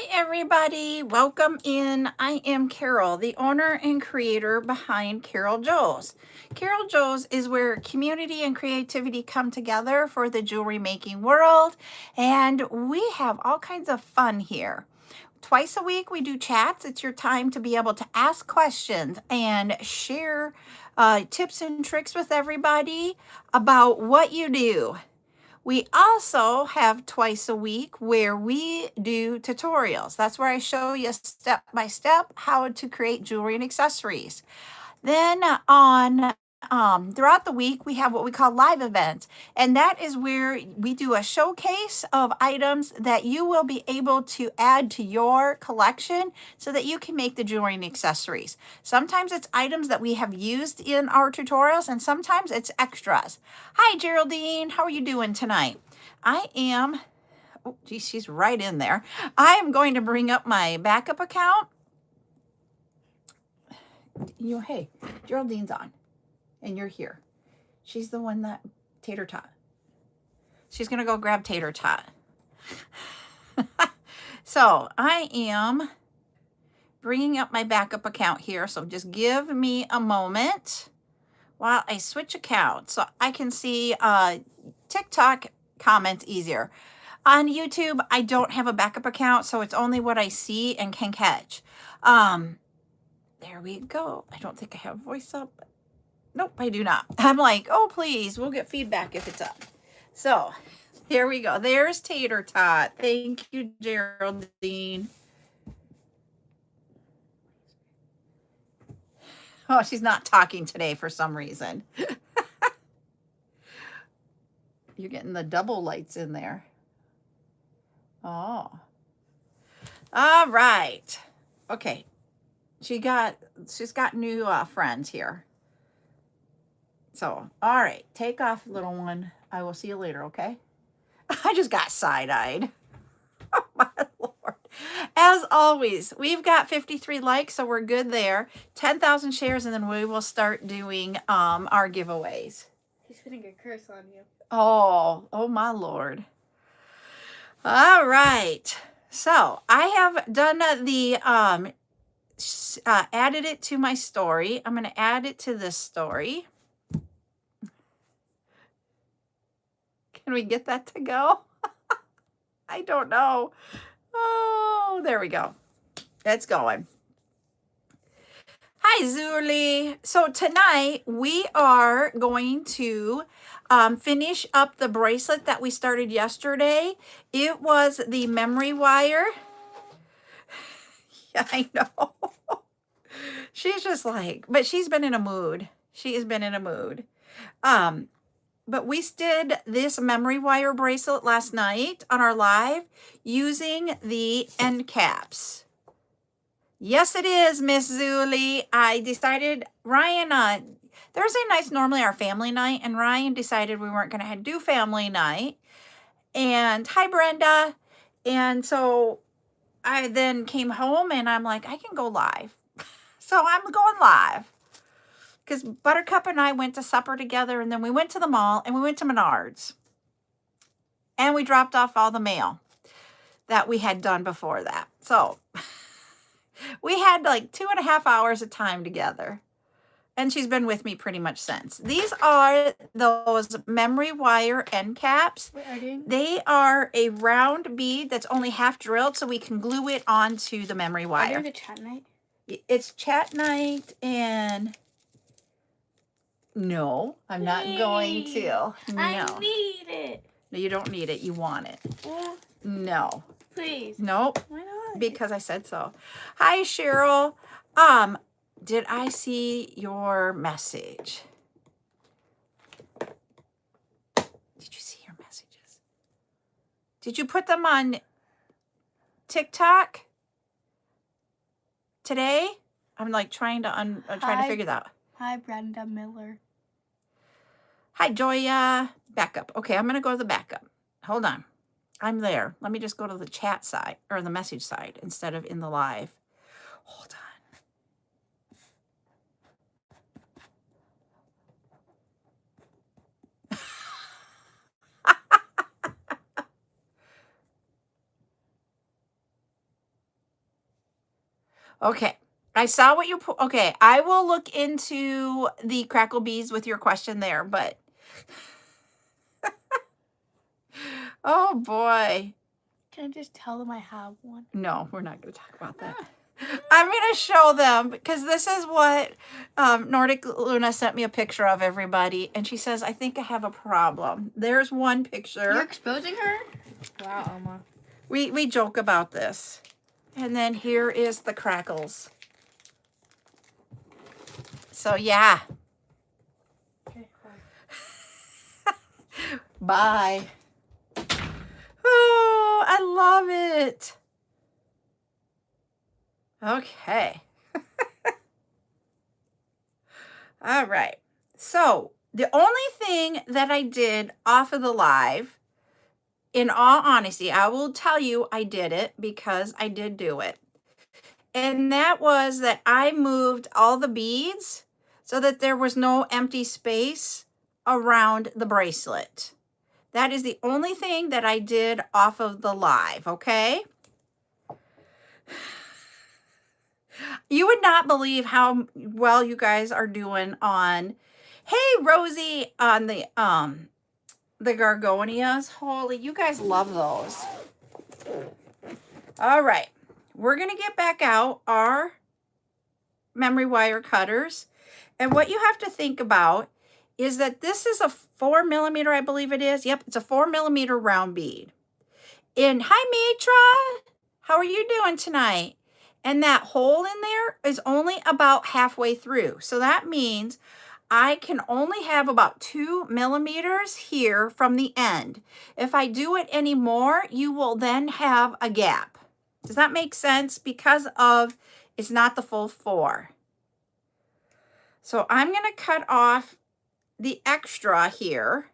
Hi, everybody. Welcome in. I am Carol, the owner and creator behind CarolJo's. CarolJo's is where community and creativity come together for the jewelry making world, and we have all kinds of fun here. Twice a week, we do chats. It's your time to be able to ask questions and share tips and tricks with everybody about what you do. We also have twice a week where we do tutorials. That's where I show you step by step how to create jewelry and accessories. Then on throughout the week, we have what we call live events, and that is where we do a showcase of items that you will be able to add to your collection so that you can make the jewelry and accessories. Sometimes it's items that we have used in our tutorials, and sometimes it's extras. Hi, Geraldine. How are you doing tonight? Oh, geez, she's right in there. I am going to bring up my backup account. Hey, Geraldine's on, and you're here. She's the one that Tater Tot. She's gonna go grab Tater Tot. So I am bringing up my backup account here. So just give me a moment while I switch accounts so I can see TikTok comments easier. On YouTube, I don't have a backup account, so it's only what I see and can catch. There we go. I don't think I have voice up. Nope, I do not. I'm like, oh, please, we'll get feedback if it's up. So here we go. There's Tater Tot. Thank you, Geraldine. Oh, she's not talking today for some reason. You're getting the double lights in there. Oh. All right. Okay. She's got new friends here. So, all right, take off, little one. I will see you later, okay? I just got side-eyed. Oh, my Lord. As always, we've got 53 likes, so we're good there. 10,000 shares, and then we will start doing our giveaways. He's putting a curse on you. Oh, my Lord. All right. So, I have done added it to my story. I'm going to add it to this story. Can we get that to go? I don't know. Oh, there we go. It's going. Hi, Zuli. So tonight we are going to finish up the bracelet that we started yesterday. It was the memory wire. Yeah, I know. She's just like, but she's been in a mood. She has been in a mood. But we did this memory wire bracelet last night on our live using the end caps. Yes, it is, Miss Zuli. I decided, Ryan, Thursday night's normally our family night, and Ryan decided we weren't going to do family night. And hi, Brenda. And so I then came home, and I'm like, I can go live. So I'm going live. Because Buttercup and I went to supper together, and then we went to the mall, and we went to Menards. And we dropped off all the mail that we had done before that. So we had like 2.5 hours of time together. And she's been with me pretty much since. These are those memory wire end caps. What are you? They are a round bead that's only half drilled, so we can glue it onto the memory wire. Are you the chat night? It's chat night, and no, I'm not going to. No. I need it. No, you don't need it. You want it. No. Please. Nope. Why not? Because I said so. Hi, Cheryl. Did I see your message? Did you see your messages? Did you put them on TikTok today? I'm like trying to figure that out. Hi, Brenda Miller. Hi, Joya. Backup. Okay, I'm going to go to the backup. Hold on. I'm there. Let me just go to the chat side or the message side instead of in the live. Hold on. Okay. I saw what you put. Okay. I will look into the crackle beads with your question there, but oh boy. Can I just tell them I have one? No, we're not going to talk about that. I'm going to show them because this is what Nordic Luna sent me a picture of, everybody. And she says, I think I have a problem. There's one picture. You're exposing her? Wow, Oma. We joke about this. And then here is the crackles. So, yeah. Okay, Bye. Oh, I love it. Okay. All right. So the only thing that I did off of the live, in all honesty, I will tell you I did it because I did do it. And that was that I moved all the beads so that there was no empty space around the bracelet. That is the only thing that I did off of the live, okay? You would not believe how well you guys are doing on, hey, Rosie, on the Gorgonias. Holy, you guys love those. All right. We're going to get back out our memory wire cutters. And what you have to think about is that this is a 4mm, I believe it is. Yep, it's a 4mm round bead. And hi, Mitra. How are you doing tonight? And that hole in there is only about halfway through. So that means I can only have about 2mm here from the end. If I do it anymore, you will then have a gap. Does that make sense? Because of it's not the full 4. So I'm going to cut off the extra here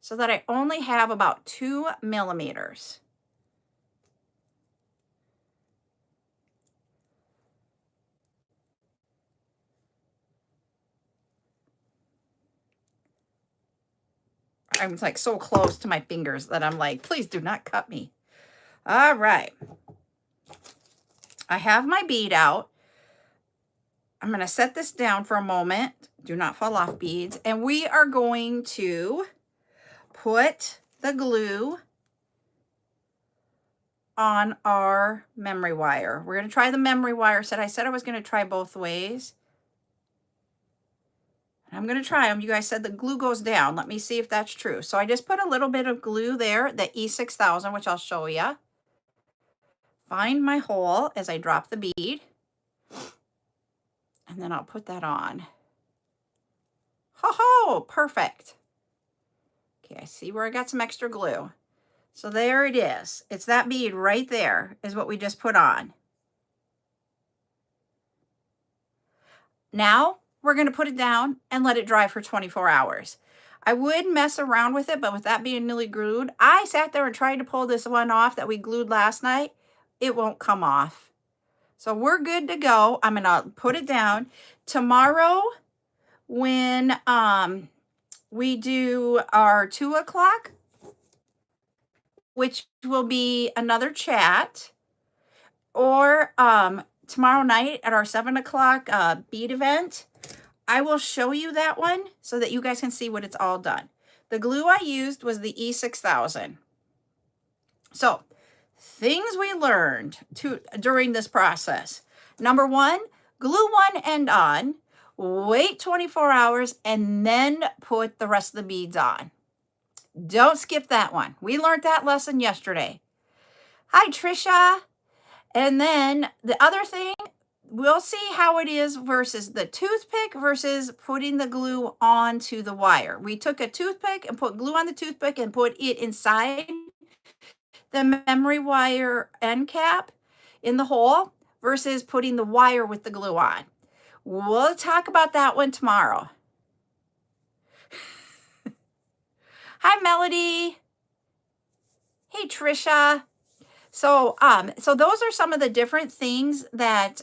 so that I only have about 2mm. I'm like so close to my fingers that I'm like, please do not cut me. All right. I have my bead out. I'm going to set this down for a moment. Do not fall off, beads. And we are going to put the glue on our memory wire. We're going to try the memory wire set. I said I was going to try both ways. I'm going to try them. You guys said the glue goes down. Let me see if that's true. So I just put a little bit of glue there, the E6000, which I'll show you. Find my hole as I drop the bead. And then I'll put that on. Ho-ho, perfect. Okay, I see where I got some extra glue. So there it is. It's that bead right there is what we just put on. Now we're going to put it down and let it dry for 24 hours. I would mess around with it, but with that being newly glued, I sat there and tried to pull this one off that we glued last night. It won't come off. So we're good to go. I'm going to put it down. Tomorrow, when we do our 2 o'clock, which will be another chat, or tomorrow night at our 7 o'clock bead event, I will show you that one so that you guys can see what it's all done. The glue I used was the E6000. So, things we learned during this process. Number 1, glue one end on, wait 24 hours, and then put the rest of the beads on. Don't skip that one. We learned that lesson yesterday. Hi, Trisha. And then the other thing, we'll see how it is versus the toothpick versus putting the glue onto the wire. We took a toothpick and put glue on the toothpick and put it inside the memory wire end cap in the hole versus putting the wire with the glue on. We'll talk about that one tomorrow. Hi, Melody. Hey, Trisha. So those are some of the different things that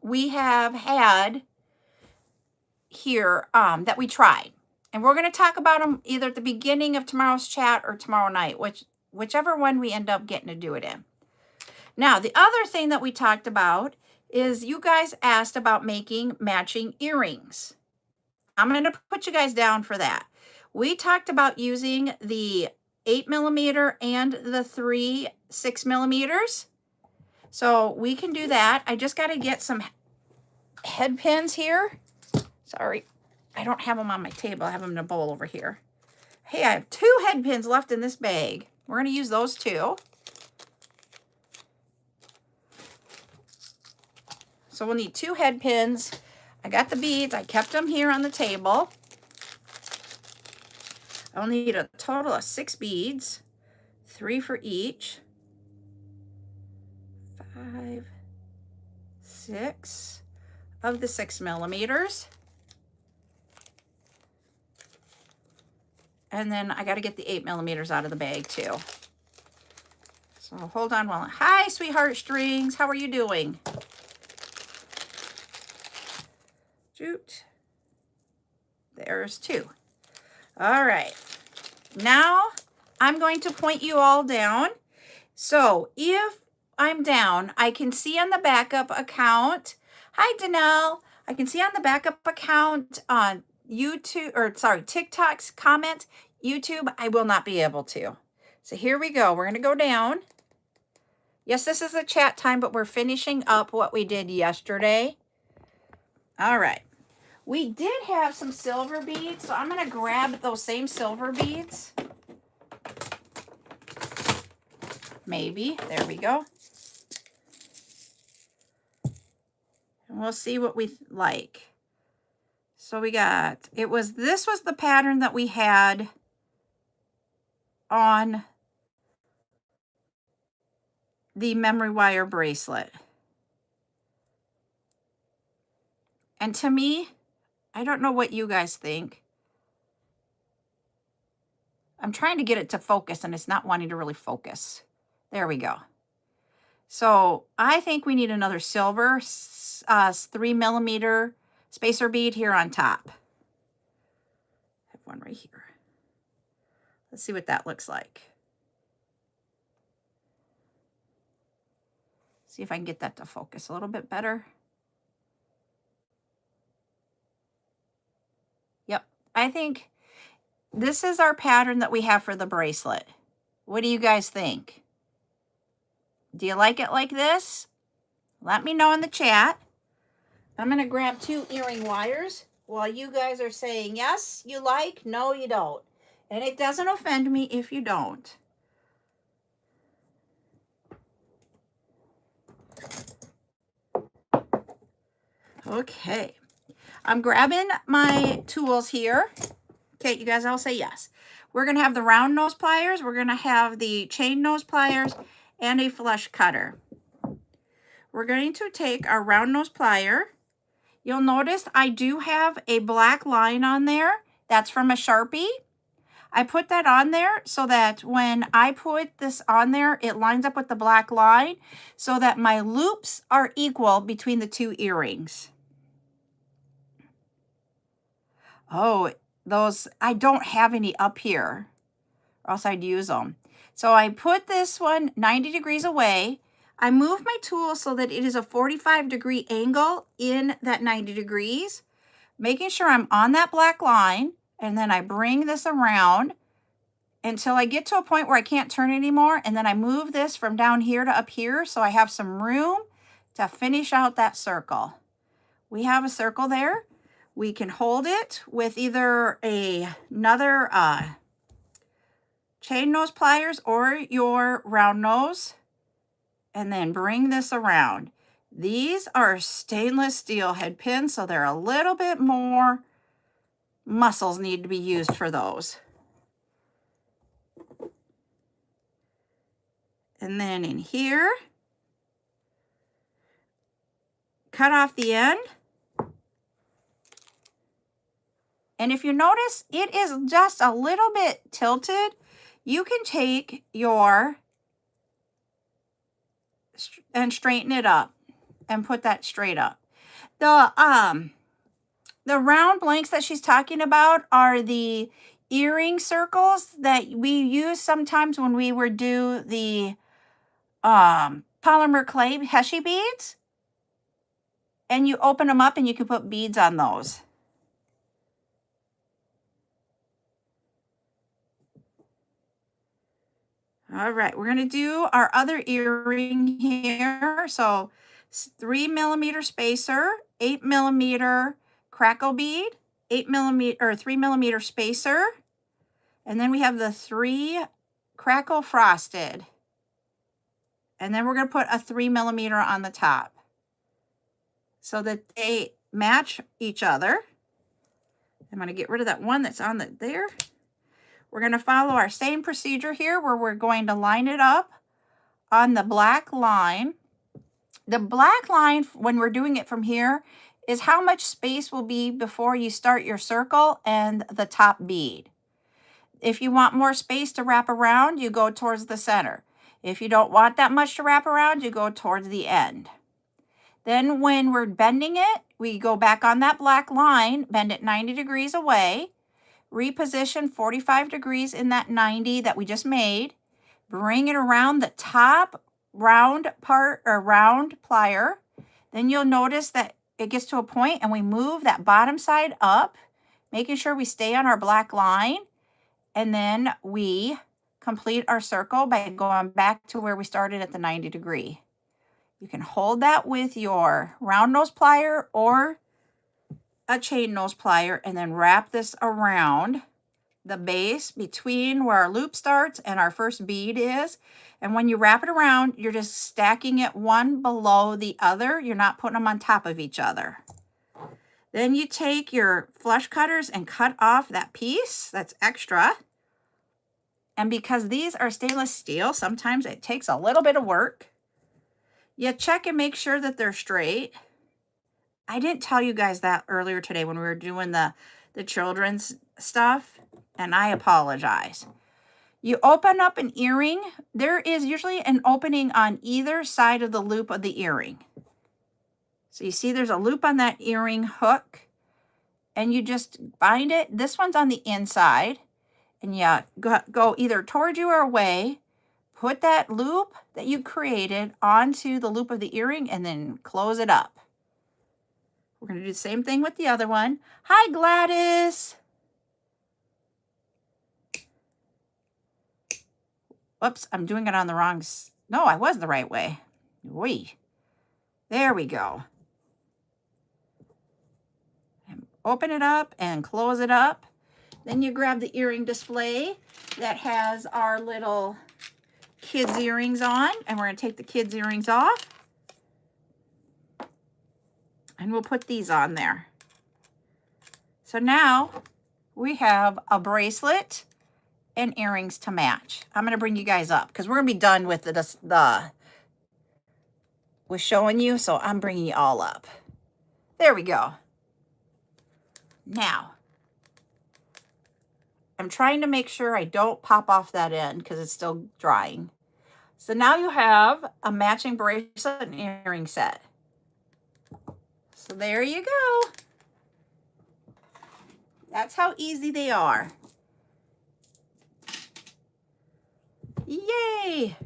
we have had here that we tried. And we're going to talk about them either at the beginning of tomorrow's chat or tomorrow night, whichever one we end up getting to do it in. Now, the other thing that we talked about is you guys asked about making matching earrings. I'm going to put you guys down for that. We talked about using the 8mm and the 6mm. So we can do that. I just got to get some head pins here. Sorry, I don't have them on my table. I have them in a bowl over here. Hey, I have 2 head pins left in this bag. We're going to use those 2. So we'll need 2 head pins. I got the beads. I kept them here on the table. I'll need a total of 6 beads, 3 for each. 5, 6 of the 6mm. And then I got to get the 8mm out of the bag too. So hold on while hi, sweetheart strings. How are you doing? Shoot. There's 2. All right. Now I'm going to point you all down. So if I'm down, I can see on the backup account. Hi, Danelle. I can see on the backup account on YouTube, or sorry, TikTok's comment. YouTube, I will not be able to. So here we go. We're going to go down. Yes, this is a chat time, but we're finishing up what we did yesterday. All right. We did have some silver beads, so I'm going to grab those same silver beads. Maybe. There we go. And we'll see what we like. So we got, this was the pattern that we had on the memory wire bracelet. And to me, I don't know what you guys think. I'm trying to get it to focus and it's not wanting to really focus. There we go. So I think we need another silver 3mm spacer bead here on top. I have one right here. Let's see what that looks like. See if I can get that to focus a little bit better. Yep, I think this is our pattern that we have for the bracelet. What do you guys think? Do you like it like this? Let me know in the chat. I'm going to grab 2 earring wires while you guys are saying yes, you like, no, you don't. And it doesn't offend me if you don't. Okay. I'm grabbing my tools here. Okay, you guys all say yes. We're going to have the round nose pliers. We're going to have the chain nose pliers and a flush cutter. We're going to take our round nose plier. You'll notice I do have a black line on there. That's from a Sharpie. I put that on there so that when I put this on there, it lines up with the black line so that my loops are equal between the 2 earrings. Oh, those, I don't have any up here, or else I'd use them. So I put this one 90 degrees away. I move my tool so that it is a 45-degree angle in that 90 degrees, making sure I'm on that black line, and then I bring this around until I get to a point where I can't turn anymore, and then I move this from down here to up here so I have some room to finish out that circle. We have a circle there. We can hold it with either another chain nose pliers or your round nose, and then bring this around. These are stainless steel head pins, so they're a little bit more muscles need to be used for those. And then in here, cut off the end. And if you notice, it is just a little bit tilted. You can take your and straighten it up and put that straight up. The round blanks that she's talking about are the earring circles that we use sometimes when we would do the polymer clay Heshy beads. and you open them up and you can put beads on those. All right, we're gonna do our other earring here. So 3mm spacer, 8mm crackle bead, 8mm or 3mm spacer, and then we have the 3 crackle frosted. And then we're gonna put a 3mm on the top so that they match each other. I'm gonna get rid of that one that's on there. We're gonna follow our same procedure here where we're going to line it up on the black line. The black line, when we're doing it from here, is how much space will be before you start your circle and the top bead. If you want more space to wrap around, you go towards the center. If you don't want that much to wrap around, you go towards the end. Then when we're bending it, we go back on that black line, bend it 90 degrees away, reposition 45 degrees in that 90 that we just made, bring it around the top round part or round plier. Then you'll notice that it gets to a point and we move that bottom side up, making sure we stay on our black line. And then we complete our circle by going back to where we started at the 90 degree. You can hold that with your round nose plier or a chain nose plier and then wrap this around the base between where our loop starts and our first bead is. And when you wrap it around, you're just stacking it one below the other. You're not putting them on top of each other. Then you take your flush cutters and cut off that piece that's extra. And because these are stainless steel, sometimes it takes a little bit of work. You check and make sure that they're straight. I didn't tell you guys that earlier today when we were doing the children's stuff, and I apologize. You open up an earring. There is usually an opening on either side of the loop of the earring. So you see there's a loop on that earring hook, and you just bind it. This one's on the inside, and you go either towards you or away. Put that loop that you created onto the loop of the earring and then close it up. We're going to do the same thing with the other one. Hi, Gladys. Whoops, I'm doing it on the wrong. No, I was the right way. There we go. And open it up and close it up. Then you grab the earring display that has our little kids' earrings on, and we're going to take the kids' earrings off. And we'll put these on there. So now we have a bracelet and earrings to match. I'm going to bring you guys up because we're going to be done with with showing you. So I'm bringing you all up. There we go. Now, I'm trying to make sure I don't pop off that end because it's still drying. So now you have a matching bracelet and earring set. So there you go. That's how easy they are. Yay!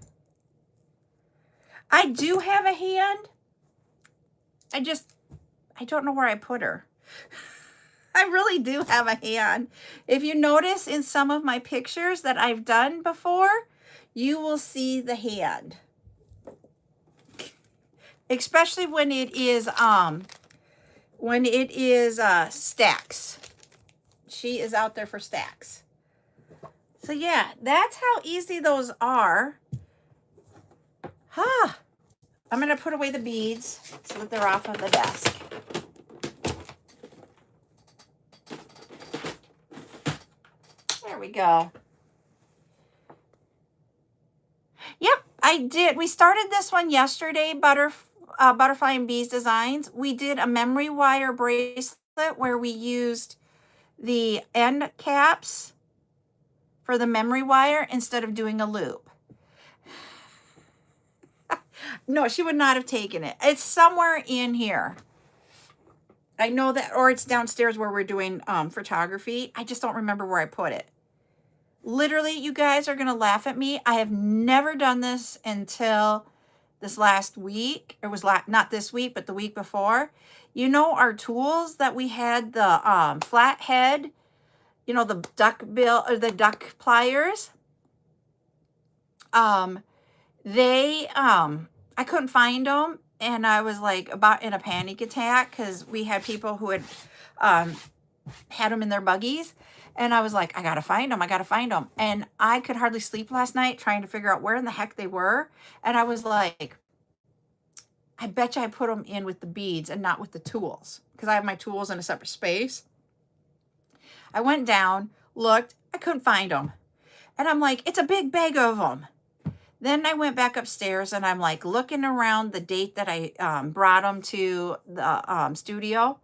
I do have a hand. I don't know where I put her. I really do have a hand. If you notice in some of my pictures that I've done before, you will see the hand. Especially when it is stacks. She is out there for stacks. So yeah, that's how easy those are. I'm going to put away the beads so that they're off of the desk. There we go. Yep, I did. We started this one yesterday, Butterfly and Bees Designs. We did a memory wire bracelet where we used the end caps for the memory wire instead of doing a loop. No, she would not have taken it. It's somewhere in here. I know that, or it's downstairs where we're doing photography. I just don't remember where I put it. Literally, you guys are going to laugh at me. I have never done this until this last week. It was not this week, but the week before. You know, our tools that we had, the flat head, you know, the duck bill or the duck pliers. I couldn't find them, and I was like about in a panic attack because we had people who had had them in their buggies, and I was like, I gotta find them, I gotta find them. And I could hardly sleep last night trying to figure out where in the heck they were. And I was like, I bet you I put them in with the beads and not with the tools, because I have my tools in a separate space. I went down, looked, I couldn't find them. And I'm like, it's a big bag of them. Then I went back upstairs and I'm like looking around the date that I brought them to the studio.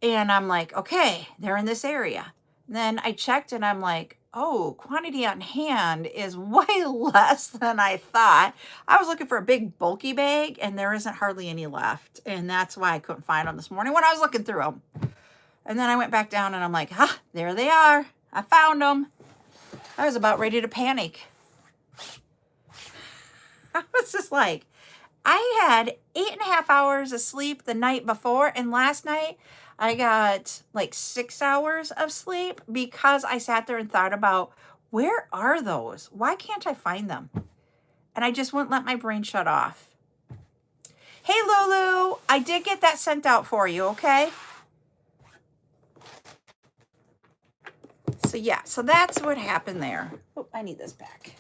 And I'm like, okay, they're in this area. Then I checked and I'm like, oh, quantity on hand is way less than I thought. I was looking for a big bulky bag and there isn't hardly any left. And that's why I couldn't find them this morning when I was looking through them. And then I went back down and I'm like, there they are. I found them. I was about ready to panic. I was just like, I had 8.5 hours of sleep the night before, and last night I got like 6 hours of sleep because I sat there and thought about, where are those? Why can't I find them? And I just wouldn't let my brain shut off. Hey, Lulu, I did get that sent out for you, okay? So yeah, so that's what happened there. Oh, I need this back.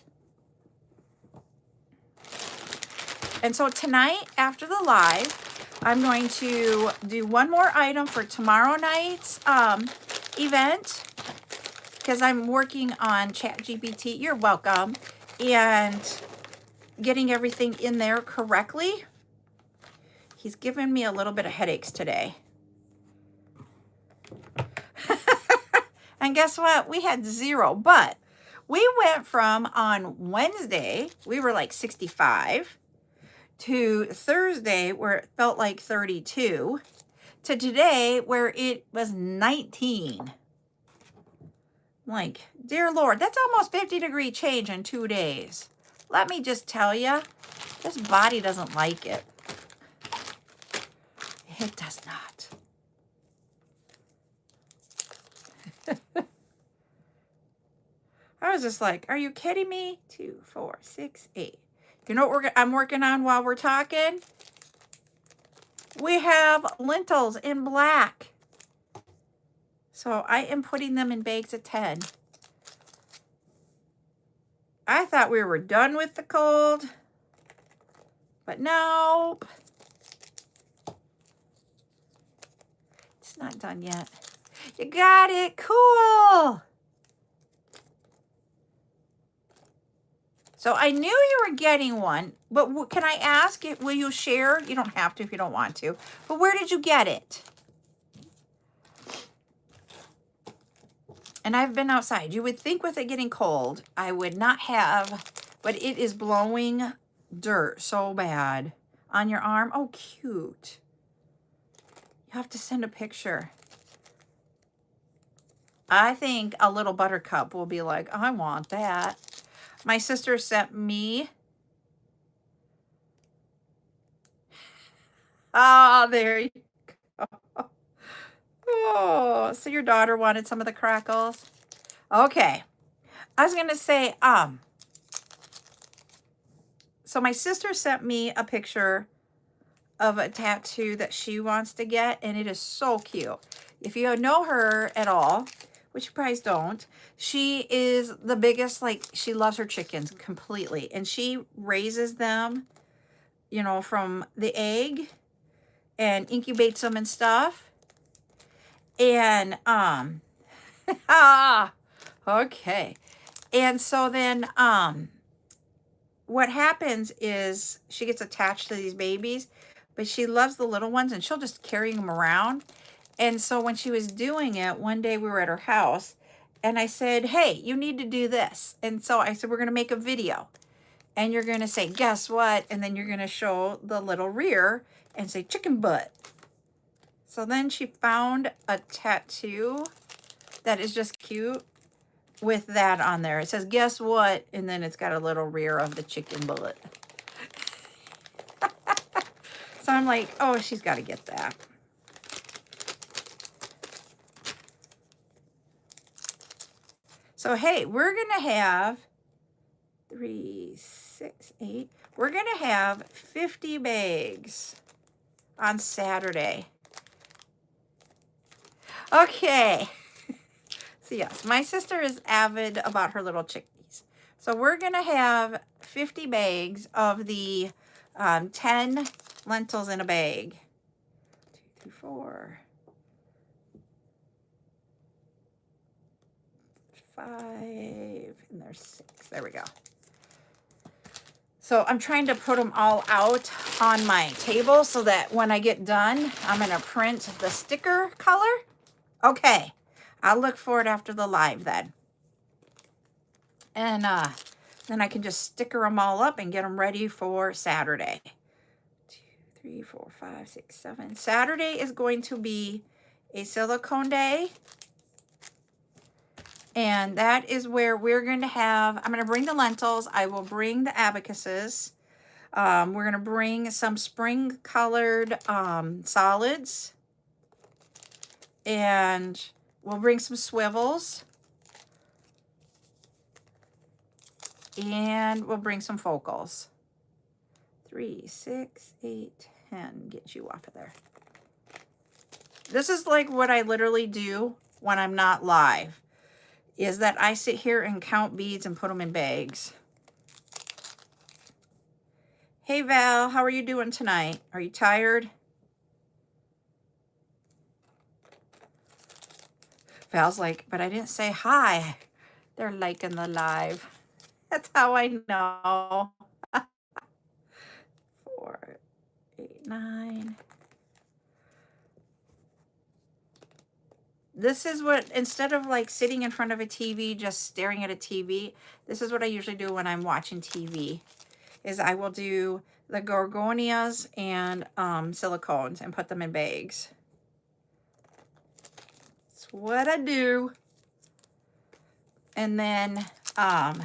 And so tonight, after the live, I'm going to do one more item for tomorrow night's event, because I'm working on ChatGPT. You're welcome. And getting everything in there correctly. He's given me a little bit of headaches today. And guess what? We had 0, but we went from on Wednesday, we were like 65, to Thursday where it felt like 32, to today where it was 19. Like, dear Lord, that's almost 50-degree change in 2 days. Let me just tell you, this body doesn't like it. It does not. I was just like, are you kidding me? 2, 4, 6, 8. You know what I'm working on while we're talking? We have lentils in black. So I am putting them in bags of 10. I thought we were done with the cold, but nope. It's not done yet. You got it. Cool. So I knew you were getting one, but can I ask, will you share? You don't have to if you don't want to, but where did you get it? And I've been outside. You would think with it getting cold, I would not have, but it is blowing dirt so bad on your arm. Oh, cute. You have to send a picture. I think a little buttercup will be like, I want that. My sister sent me. Oh, there you go. Oh, so your daughter wanted some of the crackles? Okay. I was going to say, so my sister sent me a picture of a tattoo that she wants to get, and it is so cute. If you know her at all, which you probably don't, she is the biggest, like, she loves her chickens completely, and she raises them, you know, from the egg and incubates them and stuff. And okay. And so then what happens is she gets attached to these babies, but she loves the little ones and she'll just carry them around. And so when she was doing it, one day we were at her house and I said, hey, you need to do this. And so I said, we're going to make a video and you're going to say, guess what? And then you're going to show the little rear and say chicken butt. So then she found a tattoo that is just cute with that on there. It says, guess what? And then it's got a little rear of the chicken butt. So I'm like, oh, she's got to get that. So, hey, we're going to have 3, 6, 8. We're going to have 50 bags on Saturday. Okay. So, yes, my sister is avid about her little chickies. So, we're going to have 50 bags of the 10 lentils in a bag. 2, 3, 4, 5, and there's 6. There we go. So I'm trying to put them all out on my table so that when I get done, I'm going to print the sticker color. Okay, I'll look for it after the live then. And then I can just sticker them all up and get them ready for Saturday. 2, 3, 4, 5, 6, 7. Saturday is going to be a silicone day. And that is where we're going to have, I'm going to bring the lentils. I will bring the abacuses. We're going to bring some spring colored solids. And we'll bring some swivels. And we'll bring some focals. 3, 6, 8, 10. Get you off of there. This is like what I literally do when I'm not live. Is that I sit here and count beads and put them in bags. Hey Val, how are you doing tonight? Are you tired? Val's like, but I didn't say hi. They're liking the live. That's how I know. 4, 8, 9. This is what, instead of like sitting in front of a TV, just staring at a TV, this is what I usually do when I'm watching TV, is I will do the gorgonias and silicones and put them in bags. That's what I do. And then, there's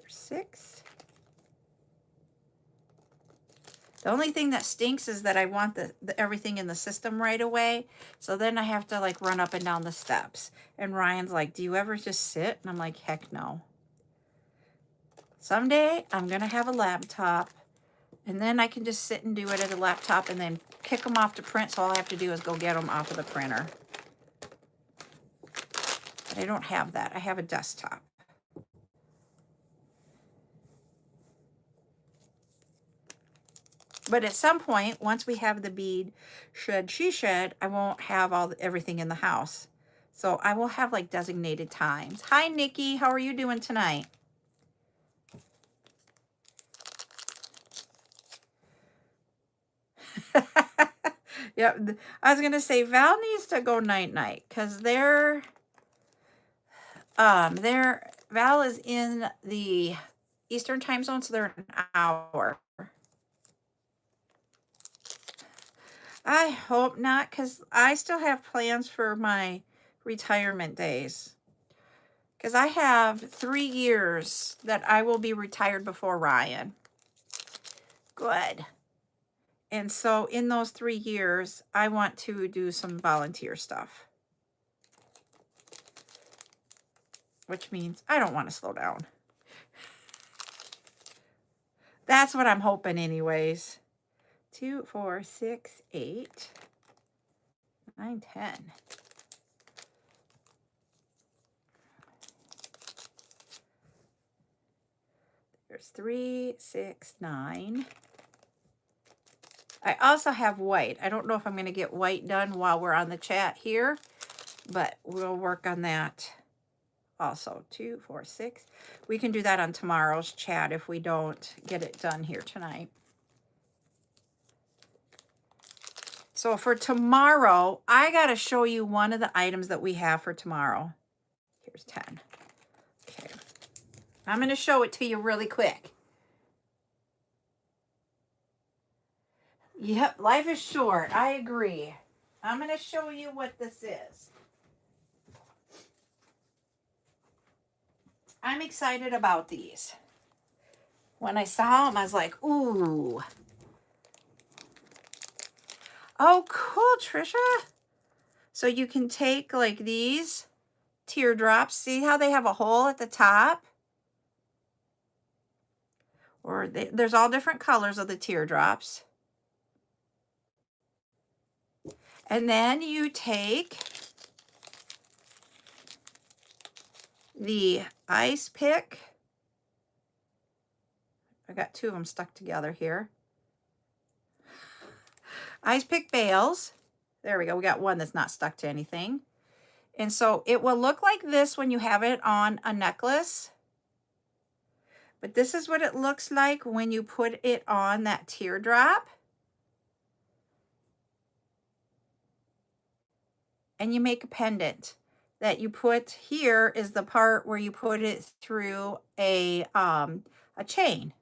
6. The only thing that stinks is that I want the everything in the system right away. So then I have to like run up and down the steps. And Ryan's like, do you ever just sit? And I'm like, heck no. Someday I'm going to have a laptop. And then I can just sit and do it at a laptop and then kick them off to print. So all I have to do is go get them off of the printer. But I don't have that. I have a desktop. But at some point, once we have the bead shed, she shed, I won't have everything in the house. So I will have like designated times. Hi, Nikki. How are you doing tonight? Yep. I was going to say Val needs to go night-night because Val is in the Eastern time zone, so they're an hour. I hope not, because I still have plans for my retirement days. Because I have 3 years that I will be retired before Ryan. Good. And so in those 3 years, I want to do some volunteer stuff. Which means I don't want to slow down. That's what I'm hoping anyways. 2, 4, 6, 8, 9, 10. There's 3, 6, 9. I also have white. I don't know if I'm going to get white done while we're on the chat here, but we'll work on that also. 2, 4, 6. We can do that on tomorrow's chat if we don't get it done here tonight. So for tomorrow, I got to show you one of the items that we have for tomorrow. Here's 10. Okay. I'm going to show it to you really quick. Yep, life is short. I agree. I'm going to show you what this is. I'm excited about these. When I saw them, I was like, ooh. Oh, cool, Trisha. So you can take like these teardrops. See how they have a hole at the top? Or there's all different colors of the teardrops. And then you take the ice pick. I got two of them stuck together here. Ice pick bales. There we go. We got one that's not stuck to anything. And so it will look like this when you have it on a necklace. But this is what it looks like when you put it on that teardrop. And you make a pendant that you put here is the part where you put it through a chain.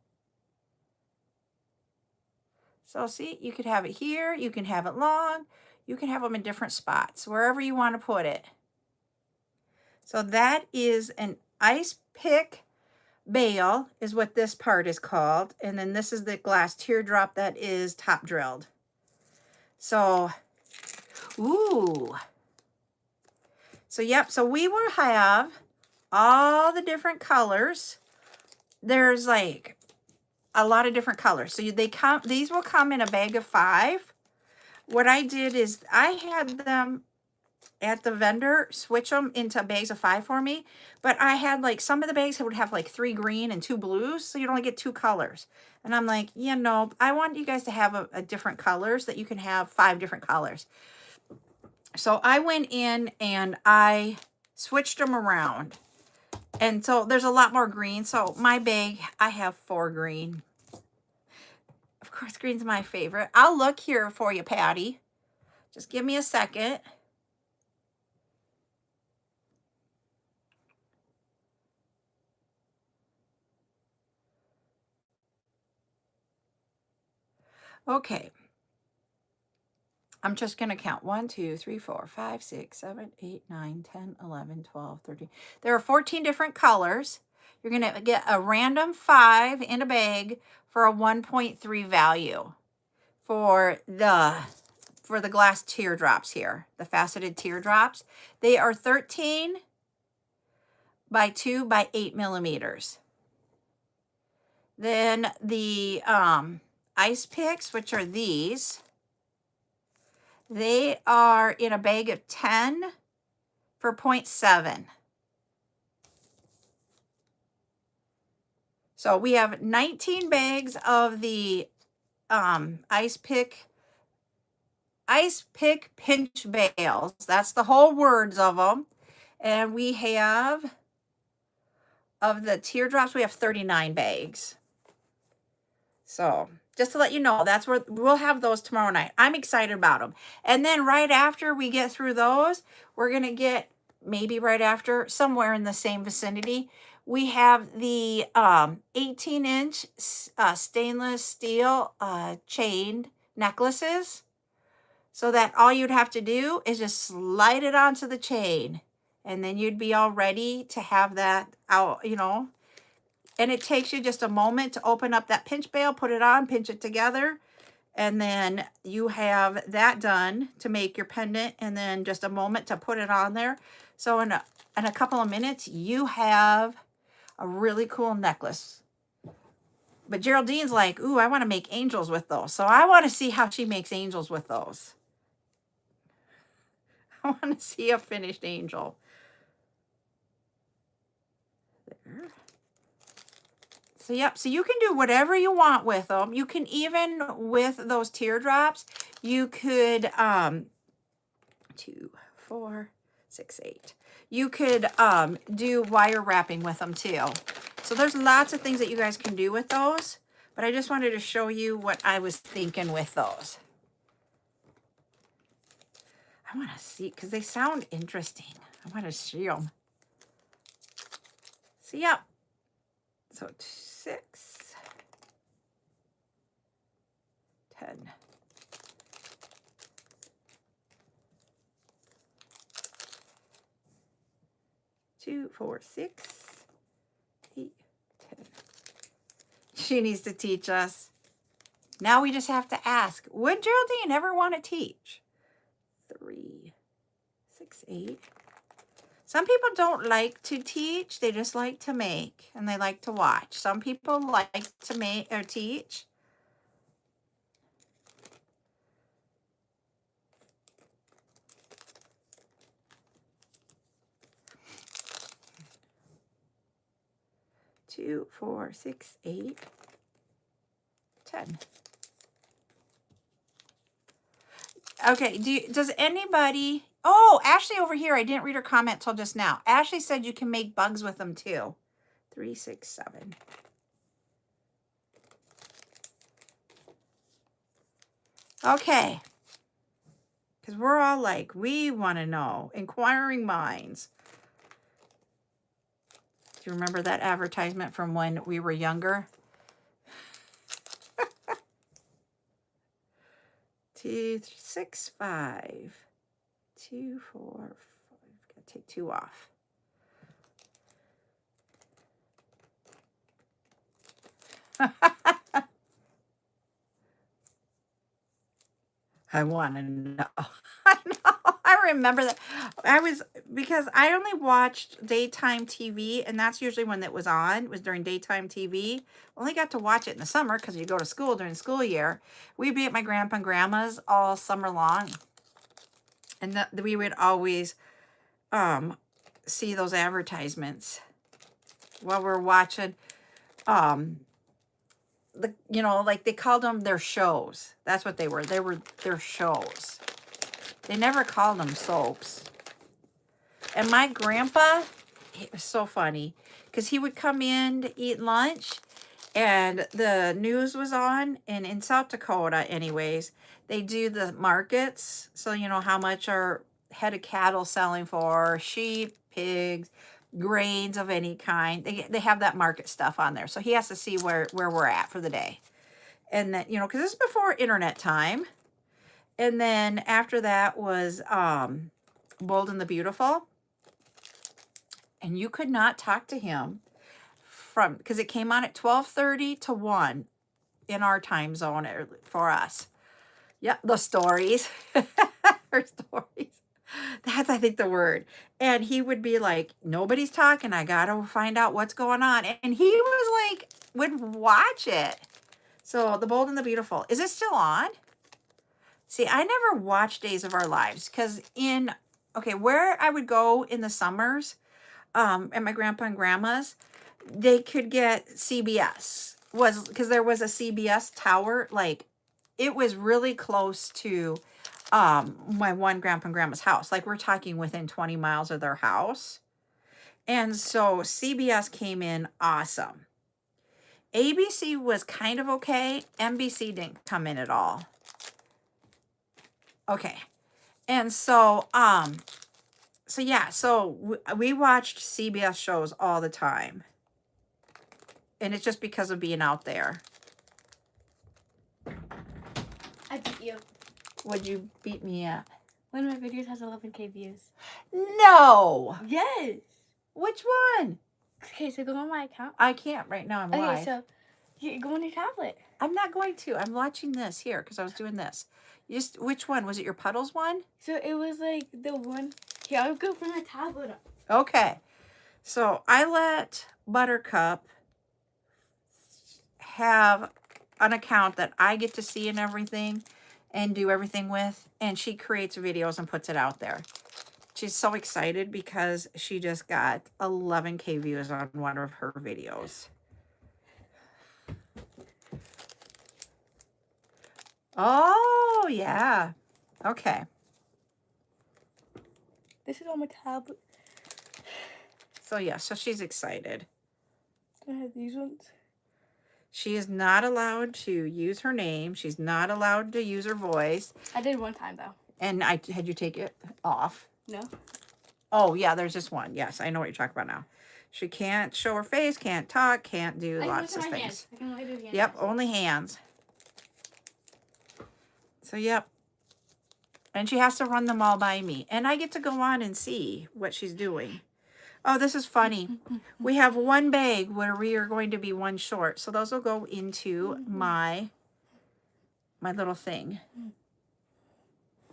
So see, you could have it here, you can have it long, you can have them in different spots, wherever you want to put it. So that is an ice pick bale is what this part is called. And then this is the glass teardrop that is top drilled. So, ooh. So, yep, so we will have all the different colors. There's like a lot of different colors. So these will come in a bag of 5. What I did is I had them at the vendor switch them into bags of 5 for me, but I had like some of the bags would have like 3 green and 2 blues, so you'd only get 2 colors. And I'm like, you know, I want you guys to have a different colors, that you can have 5 different colors. So I went in and I switched them around. And so there's a lot more green. So my bag, I have 4 green. Of course, green's my favorite. I'll look here for you, Patty. Just give me a second. Okay. I'm just going to count 1, 2, 3, 4, 5, 6, 7, 8, 9, 10, 11, 12, 13. There are 14 different colors. You're going to get a random 5 in a bag for a 1.3 value for the glass teardrops here, the faceted teardrops. They are 13 by 2 by 8 millimeters. Then the ice picks, which are these, they are in a bag of 10 for 0.7. So we have 19 bags of the ice pick pinch bales. That's the whole words of them. And we have, of the teardrops, we have 39 bags. So just to let you know, that's where we'll have those tomorrow night. I'm excited about them. And then right after we get through those, we're going to get, maybe right after, somewhere in the same vicinity, we have the 18-inch stainless steel chained necklaces. So that all you'd have to do is just slide it onto the chain. And then you'd be all ready to have that out, you know. And it takes you just a moment to open up that pinch bale, put it on, pinch it together, and then you have that done to make your pendant, and then just a moment to put it on there. So in a couple of minutes, you have a really cool necklace. But Geraldine's like, ooh, I want to make angels with those. So I want to see how she makes angels with those. I want to see a finished angel. There. So, yep, so you can do whatever you want with them. You can even, with those teardrops, you could, 2, 4, 6, 8. You could do wire wrapping with them too. So there's lots of things that you guys can do with those. But I just wanted to show you what I was thinking with those. I want to see, because they sound interesting. I want to see them. So, yep. So 6, 10. 2, 4, 6, 8, 10. She needs to teach us. Now we just have to ask, would Geraldine ever want to teach? 3, 6, 8. Some people don't like to teach. They just like to make, and they like to watch. Some people like to make or teach. Two, 4, 6, 8, 10. Okay, does anybody... Oh, Ashley over here, I didn't read her comment till just now. Ashley said you can make bugs with them too. 3, 6, 7. Okay. Because we're all like, we want to know. Inquiring minds. Do you remember that advertisement from when we were younger? 2, 6, 5. 2, 4, 5. Gotta take 2 off. I want to know. I know. I remember that. Because I only watched daytime TV, and that's usually when it was on. It was during daytime TV. Only got to watch it in the summer because you go to school during the school year. We'd be at my grandpa and grandma's all summer long. And we would always see those advertisements while we're watching. Like they called them their shows. That's what they were. They were their shows. They never called them soaps. And my grandpa, it was so funny because he would come in to eat lunch and the news was on. And in South Dakota, anyways, they do the markets. So, you know, how much are head of cattle selling for, sheep, pigs, grains of any kind. They have that market stuff on there. So he has to see where we're at for the day. And that, you know, because this is before internet time. And then after that was Bold and the Beautiful. And you could not talk to him because it came on at 12:30 to 1 in our time zone for us. Yep, the stories. Her stories. That's, I think, the word. And he would be like, nobody's talking. I got to find out what's going on. And he was like, would watch it. So The Bold and the Beautiful. Is it still on? See, I never watched Days of Our Lives because where I would go in the summers at my grandpa and grandma's, they could get CBS. Because there was a CBS tower. Like, it was really close to my one grandpa and grandma's house. Like, we're talking within 20 miles of their house. And so CBS came in awesome. ABC was kind of okay. NBC didn't come in at all. Okay. And so, we watched CBS shows all the time. And it's just because of being out there. I beat you. What'd you beat me at? One of my videos has 11K views. No! Yes! Which one? Okay, so go on my account. I can't right now. I'm live. Okay, so you go on your tablet. I'm not going to. I'm watching this here because I was doing this. Which one? Was it your puddles one? So it was like the one. Here, I'll go from my tablet up. Okay. So I let Buttercup have an account that I get to see and everything and do everything with. And she creates videos and puts it out there. She's so excited because she just got 11K views on one of her videos. Oh, yeah. Okay. This is on my tablet. So, yeah, so she's excited. I have these ones. She is not allowed to use her name. She's not allowed to use her voice. I did one time, though. And had you take it off? No. Oh, yeah, there's just one. Yes, I know what you're talking about now. She can't show her face, can't talk, can't do lots of things. Hands. I can only do hands. Yep, only hands. So, yep. And she has to run them all by me. And I get to go on and see what she's doing. Oh, this is funny. We have one bag where we are going to be one short. So those will go into my little thing.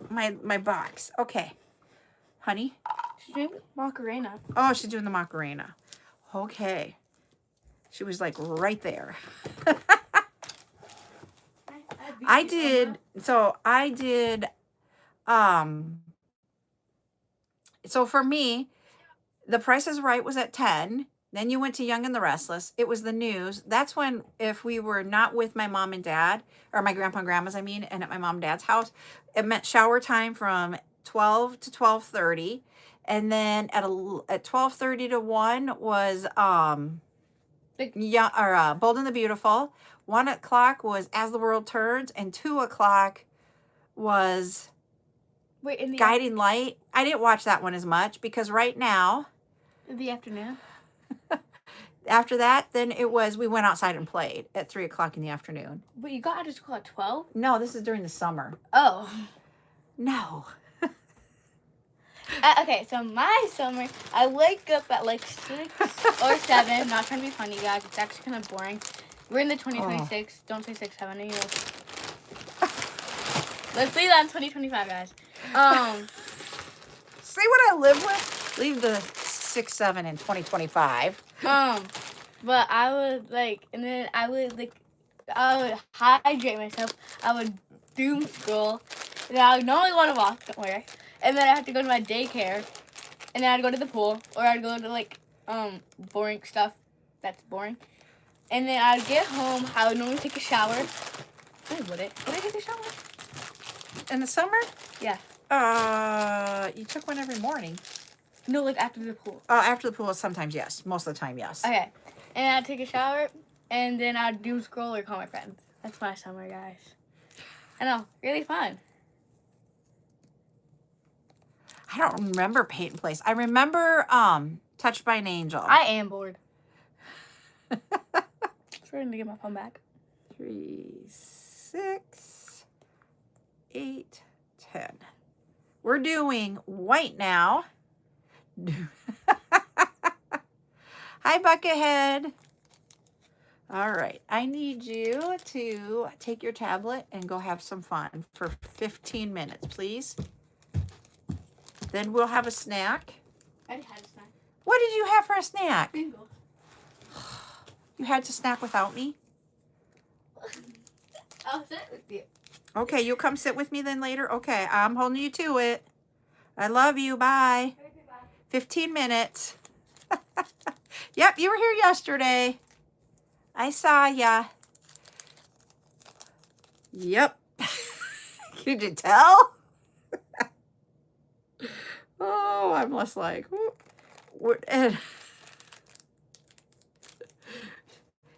My box. Okay. Honey? She's doing Macarena. Oh, she's doing the Macarena. Okay. She was like right there. I did, so for me, The Price is Right was at 10. Then you went to Young and the Restless. It was the news. That's when, if we were not with my mom and dad, or my grandpa and grandma's, I mean, and at my mom and dad's house, it meant shower time from 12 to 12:30. And then at 12:30 to 1 was Bold and the Beautiful. 1 o'clock was As the World Turns, and 2 o'clock was Guiding Light. I didn't watch that one as much because right now, in the afternoon. After that, then it was we went outside and played at 3 o'clock in the afternoon. But you got out of school at 12? No, this is during the summer. Oh. No. Okay, so my summer, I wake up at like 6 or 7. Not trying to be funny, guys. It's actually kind of boring. We're in the 2026. Oh. Don't say 6, 7. You know. Let's leave that in 2025, guys. See what I live with? Leave the 6, 7 in 2025. But I would and then I would hydrate myself. I would doom scroll. And I would normally want to walk, don't worry. And then I have to go to my daycare. And then I'd go to the pool. Or I'd go to boring stuff that's boring. And then I'd get home. I would normally take a shower. I wouldn't. Would I take a shower? In the summer? Yeah. You took one every morning. No, after the pool. After the pool, sometimes yes. Most of the time, yes. Okay. And I'd take a shower, and then I'd doom scroll or call my friends. That's my summer, guys. I know, really fun. I don't remember Peyton Place. I remember Touched by an Angel. I am bored. Trying to get my phone back. 3, 6, 8, 10. We're doing white now. Hi, Buckethead. All right. I need you to take your tablet and go have some fun for 15 minutes, please. Then we'll have a snack. I had a snack. What did you have for a snack? Bingo. You had to snack without me? I'll sit with you. Okay, you'll come sit with me then later? Okay, I'm holding you to it. I love you. Bye. 15 minutes. Yep, you were here yesterday. I saw ya. Yep. You did tell? Oh, I'm less like...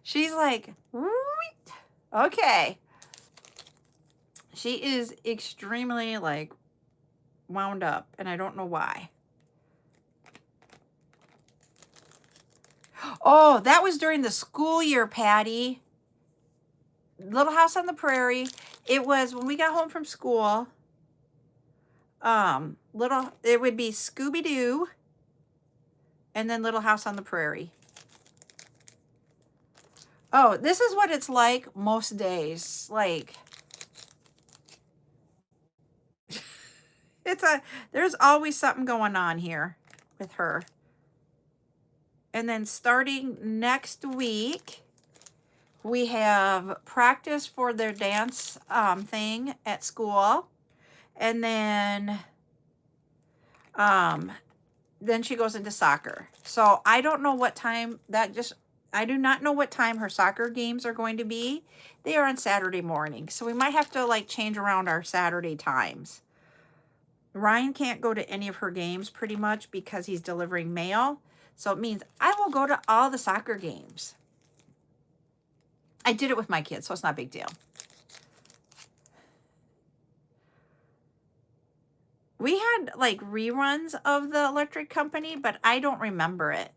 She's like... Okay. She is extremely, wound up, and I don't know why. Oh, that was during the school year, Patty. Little House on the Prairie. It was when we got home from school. It would be Scooby-Doo and then Little House on the Prairie. Oh, this is what it's like most days. There's always something going on here with her. And then starting next week, we have practice for their dance thing at school. And then she goes into soccer. So I don't know what time I do not know what time her soccer games are going to be. They are on Saturday morning. So we might have to change around our Saturday times. Ryan can't go to any of her games pretty much because he's delivering mail. So it means I will go to all the soccer games. I did it with my kids, so it's not a big deal. We had reruns of the Electric Company, but I don't remember it.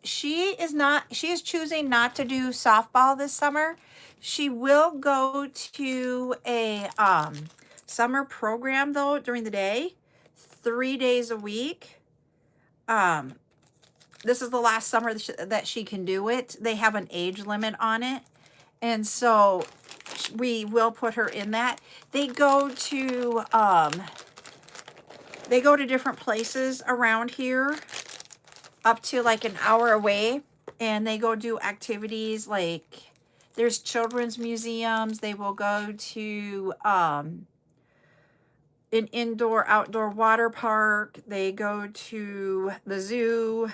She is choosing not to do softball this summer. She will go to a summer program though during the day. 3 days a week. This is the last summer that she can do it. They have an age limit on it. And so we will put her in that. They go to different places around here, up to like an hour away, and they go do activities like there's children's museums. They will go to an indoor outdoor water park. They go to the zoo.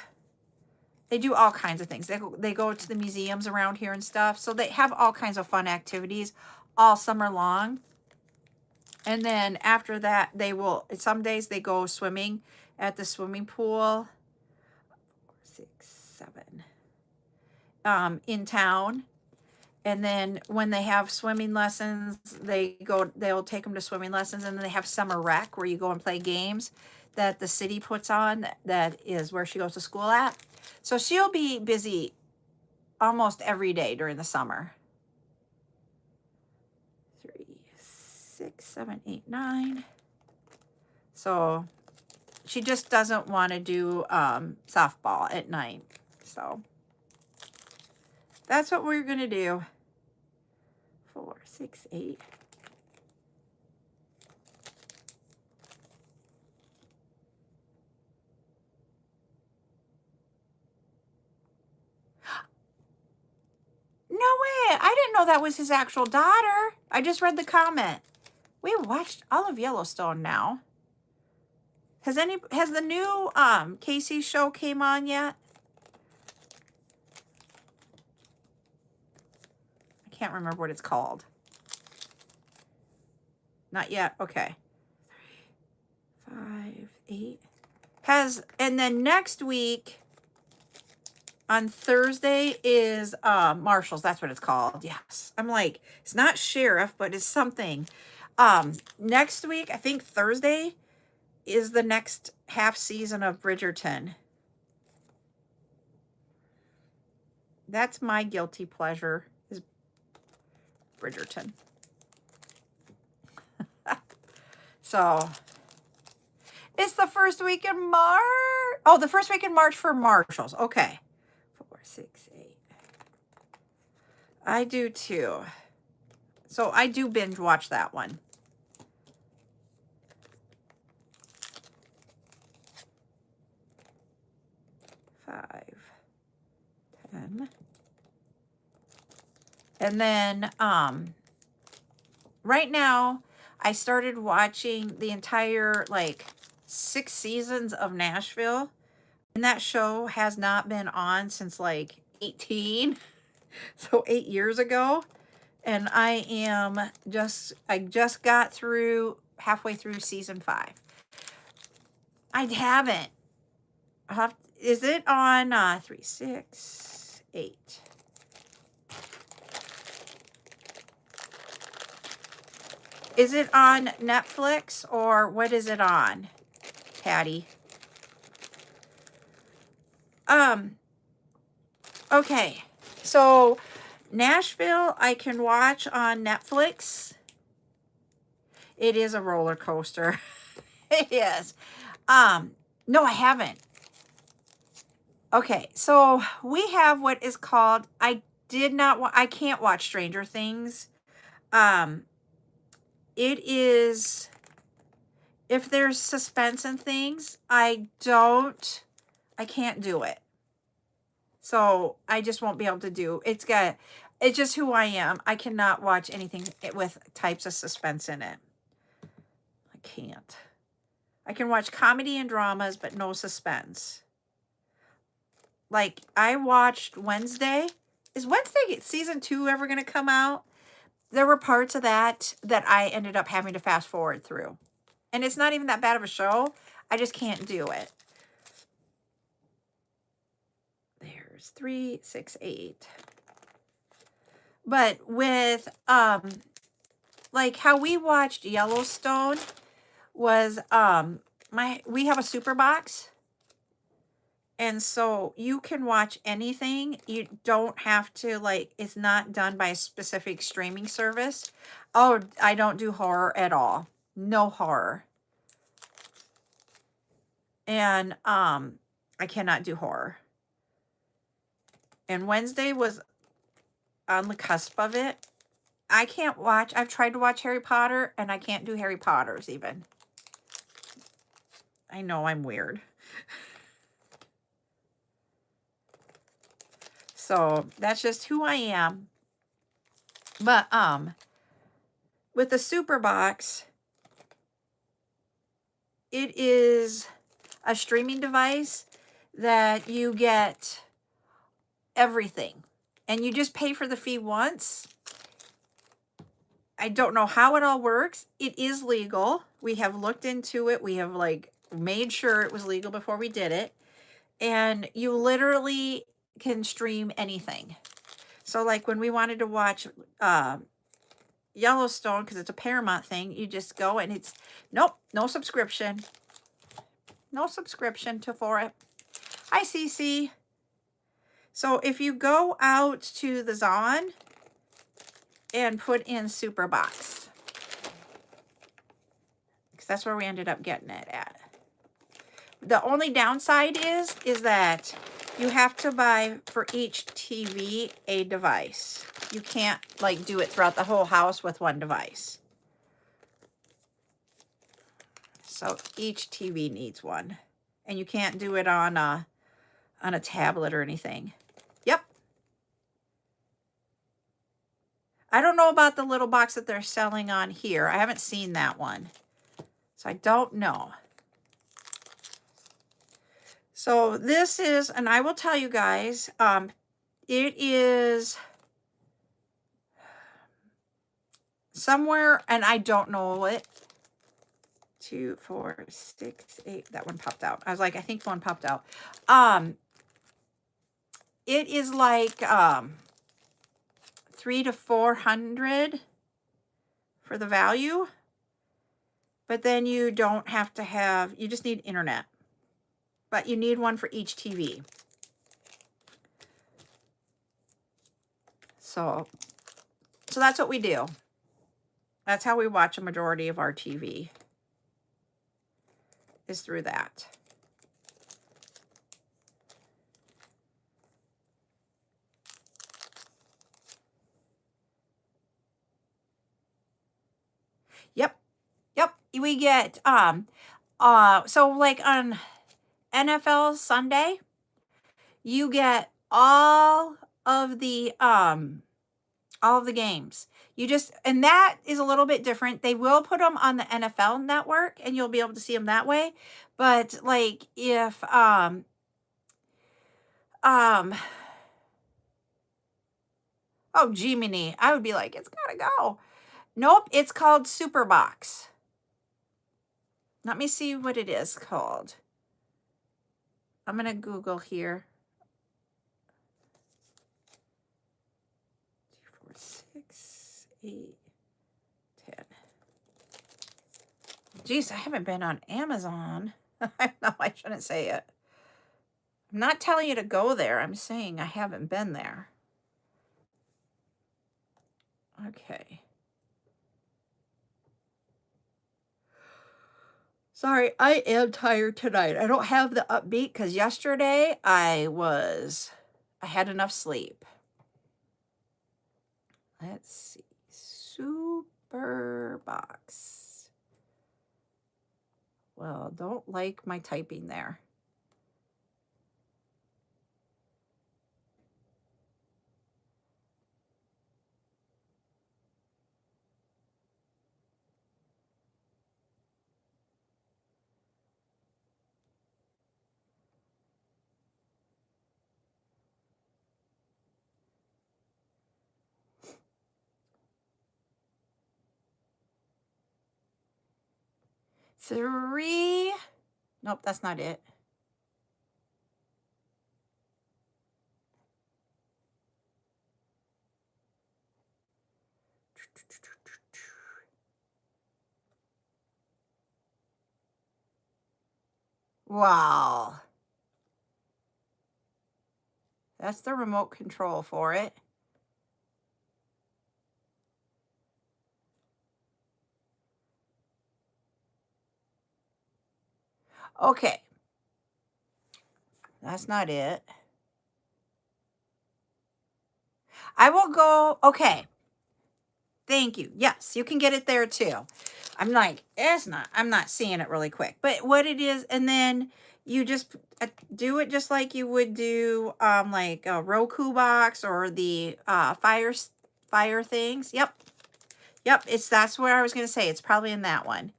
They do all kinds of things. They go to the museums around here and stuff. So they have all kinds of fun activities all summer long. And then after that, some days they go swimming at the swimming pool. 6, 7. In town. And then when they have swimming lessons, they'll take them to swimming lessons. And then they have summer rec where you go and play games that the city puts on. That is where she goes to school at. So she'll be busy almost every day during the summer. 3, 6, 7, 8, 9. So she just doesn't want to do softball at night. So that's what we're going to do. 4, 6, 8. No way. I didn't know that was his actual daughter. I just read the comment. We watched all of Yellowstone now. Has the new Casey show came on yet? I can't remember what it's called. Not yet. Okay. 3, 5, 8. And then next week on Thursday is Marshall's. That's what it's called. Yes. I'm like, it's not Sheriff, but it's something. Next week, I think Thursday is the next half season of Bridgerton. That's my guilty pleasure, is Bridgerton. So it's the first week in March. Oh, the first week in March for Marshall's. Okay. 4, 6, 8. I do too. So I do binge watch that one. 5, 10. And then right now I started watching the entire 6 seasons of Nashville. And that show has not been on since 18. So 8 years ago. And I just got through halfway through season 5. I haven't. Is it on 3, 6, 8? Is it on Netflix or what is it on, Patty? Okay, so Nashville I can watch on Netflix. It is a roller coaster. It is. No, I haven't. Okay, so we have what is called, I can't watch Stranger Things. It is, if there's suspense and things, I can't do it. So I just won't be able to do, it's just who I am. I cannot watch anything with types of suspense in it. I can't. I can watch comedy and dramas, but no suspense. Like, I watched Wednesday. Is Wednesday season 2 ever going to come out? There were parts of that I ended up having to fast forward through. And it's not even that bad of a show. I just can't do it. There's 3, 6, 8. But with, like how we watched Yellowstone was, we have a super box. And so you can watch anything. You don't have to, it's not done by a specific streaming service. Oh, I don't do horror at all. No horror. And I cannot do horror. And Wednesday was on the cusp of it. I can't watch. I've tried to watch Harry Potter, and I can't do Harry Potters even. I know I'm weird. So that's just who I am. But with the Super Box, it is a streaming device that you get everything. And you just pay for the fee once. I don't know how it all works. It is legal. We have looked into it. We have like made sure it was legal before we did it. And you literally can stream anything. So like when we wanted to watch Yellowstone, because it's a Paramount thing, you just go and it's, nope, no subscription. No subscription for it. Hi, Cece. So if you go out to the Zon and put in Super Box, because that's where we ended up getting it at. The only downside is that you have to buy for each TV a device. You can't like do it throughout the whole house with one device. So each TV needs one. And you can't do it on a tablet or anything. Yep. I don't know about the little box that they're selling on here. I haven't seen that one. So I don't know. So this is, and I will tell you guys, it is somewhere, and I don't know it. 2, 4, 6, 8. That one popped out. I was like, I think one popped out. It is like 300 to 400 for the value, but then you don't have to have. You just need internet, but you need one for each TV. So that's what we do. That's how we watch a majority of our TV. Is through that. Yep. We get so like on NFL Sunday, you get all of the games. You just, and that is a little bit different. They will put them on the NFL network and you'll be able to see them that way. But like if oh, Gemini, I would be like, it's gotta go. Nope, it's called Super Box. Let me see what it is called. I'm gonna Google here. 2, 4, 6, 8, 10. Geez, I haven't been on Amazon. No, I shouldn't say it. I'm not telling you to go there. I'm saying I haven't been there. Okay. Sorry, I am tired tonight. I don't have the upbeat because yesterday I had enough sleep. Let's see. Super Box. Well, don't like my typing there. Nope, that's not it. Wow. That's the remote control for it. Okay. that's not it. I will go, okay. Thank you. Yes, you can get it there too. I'm like, I'm not seeing it really quick. But what it is, and then you just do it just like you would do like a Roku box or the fire things. Yep. Yep, that's where I was going to say. It's probably in that one.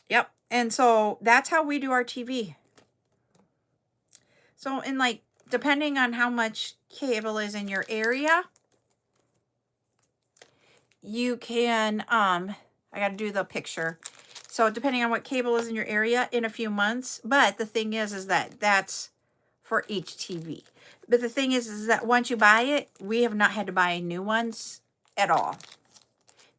Yep. And so that's how we do our TV. So, and like, depending on how much cable is in your area, you can, I got to do the picture. So depending on what cable is in your area in a few months, but the thing is that that's for each TV. But the thing is that once you buy it, we have not had to buy new ones at all.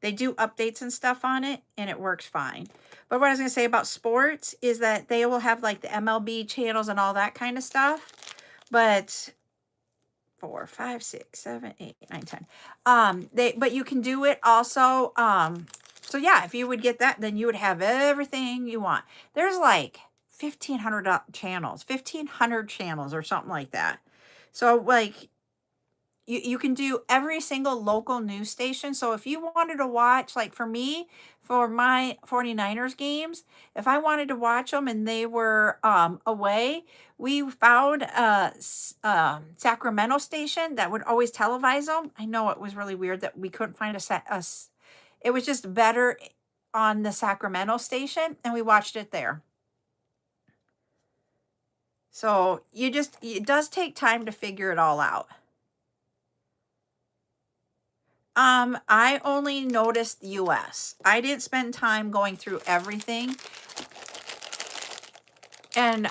They do updates and stuff on it, and it works fine. But what I was going to say about sports is that they will have like the MLB channels and all that kind of stuff. But 4, 5, 6, 7, 8, 9, 10. But you can do it also. So yeah, if you would get that, then you would have everything you want. There's like 1,500 channels, 1,500 channels or something like that. So like you can do every single local news station. So if you wanted to watch, like for me, for my 49ers games, if I wanted to watch them and they were away, we found a Sacramento station that would always televise them. I know it was really weird that we couldn't find it was just better on the Sacramento station, and we watched it there. So it does take time to figure it all out. I only noticed the US. I didn't spend time going through everything. And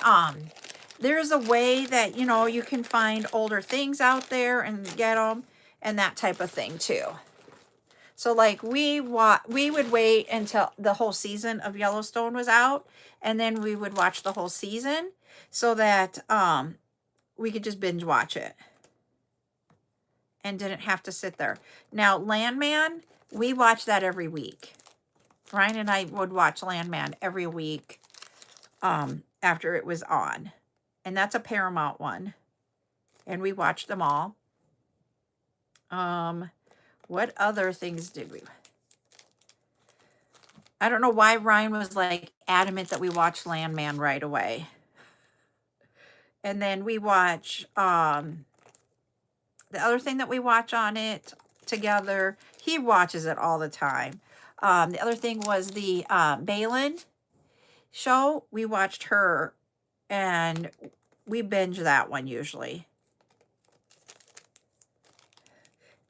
there's a way that, you can find older things out there and get them and that type of thing too. So like we would wait until the whole season of Yellowstone was out, and then we would watch the whole season so that we could just binge watch it and didn't have to sit there. Now, Landman, we watch that every week. Ryan and I would watch Landman every week after it was on. And that's a Paramount one. And we watched them all. What other things did we? I don't know why Ryan was like adamant that we watch Landman right away. And then we watch the other thing that we watch on it together, he watches it all the time. The other thing was the Balin show. We watched her, and we binge that one usually.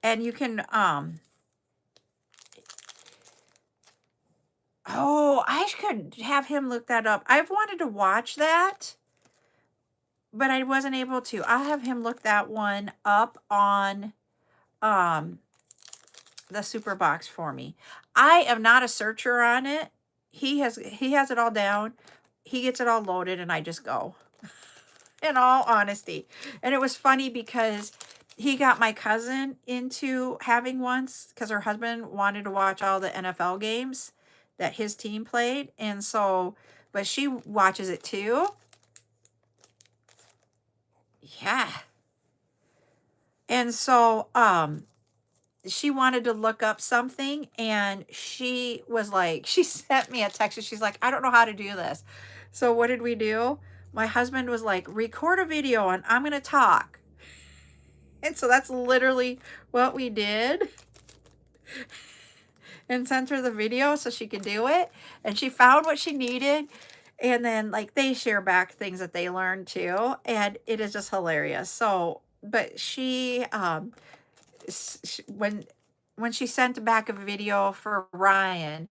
And you can, I could have him look that up. I've wanted to watch that, but I wasn't able to. I'll have him look that one up on the super box for me. I am not a searcher on it. He has it all down. He gets it all loaded, and I just go. In all honesty. And it was funny because he got my cousin into having once because her husband wanted to watch all the NFL games that his team played. And so, but she watches it too. Yeah. And so, she wanted to look up something, and she was like, she sent me a text, and she's like, I don't know how to do this. So what did we do? My husband was like, record a video and I'm going to talk. And so that's literally what we did. And sent her the video so she could do it. And she found what she needed. And then like they share back things that they learned too. And it is just hilarious. So, but she, when she sent back a video for Ryan,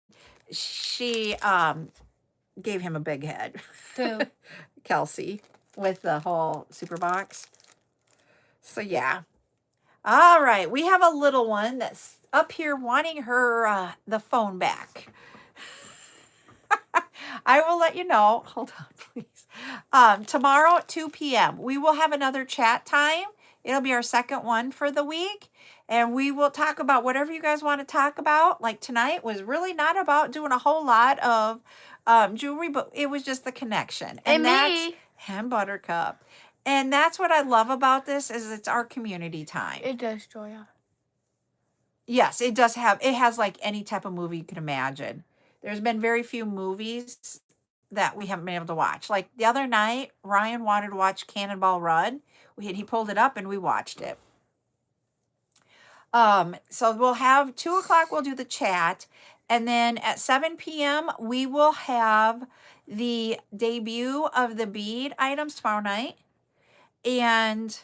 she gave him a big head. Who? Kelsey, with the whole super box. So yeah. All right, we have a little one that's up here wanting her the phone back. I will let you know. Hold on, please. Tomorrow at 2 p.m. we will have another chat time. It'll be our second one for the week. And we will talk about whatever you guys want to talk about. Like tonight was really not about doing a whole lot of jewelry, but it was just the connection. And that's me. and Buttercup. And that's what I love about this is it's our community time. It does, Joya. Yes, it does it has like any type of movie you can imagine. There's been very few movies that we haven't been able to watch. Like the other night, Ryan wanted to watch Cannonball Run. He pulled it up and we watched it. So we'll have 2:00, we'll do the chat. And then at 7 p.m., we will have the debut of the bead items tomorrow night. And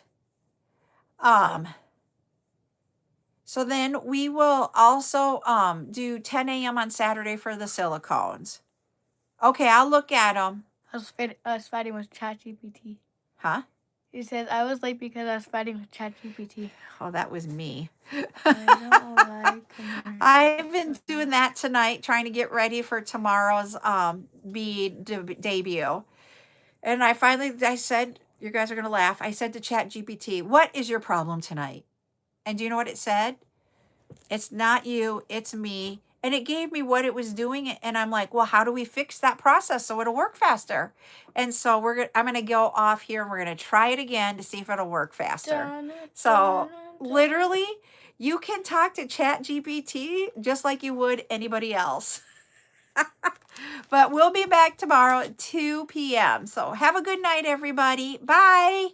so then we will also do 10 a.m. on Saturday for the silicones. Okay, I'll look at them. I was fighting with ChatGPT. Huh? He says I was late because I was fighting with ChatGPT. Oh, that was me. I don't like I've been doing that tonight, trying to get ready for tomorrow's bead debut. And I said, you guys are going to laugh. I said to ChatGPT, what is your problem tonight? And do you know what it said? It's not you, it's me. And it gave me what it was doing. And I'm like, well, how do we fix that process so it'll work faster? And so I'm going to go off here and we're going to try it again to see if ittle work faster. So literally, you can talk to ChatGPT just like you would anybody else. But we'll be back tomorrow at 2 p.m. So have a good night, everybody. Bye.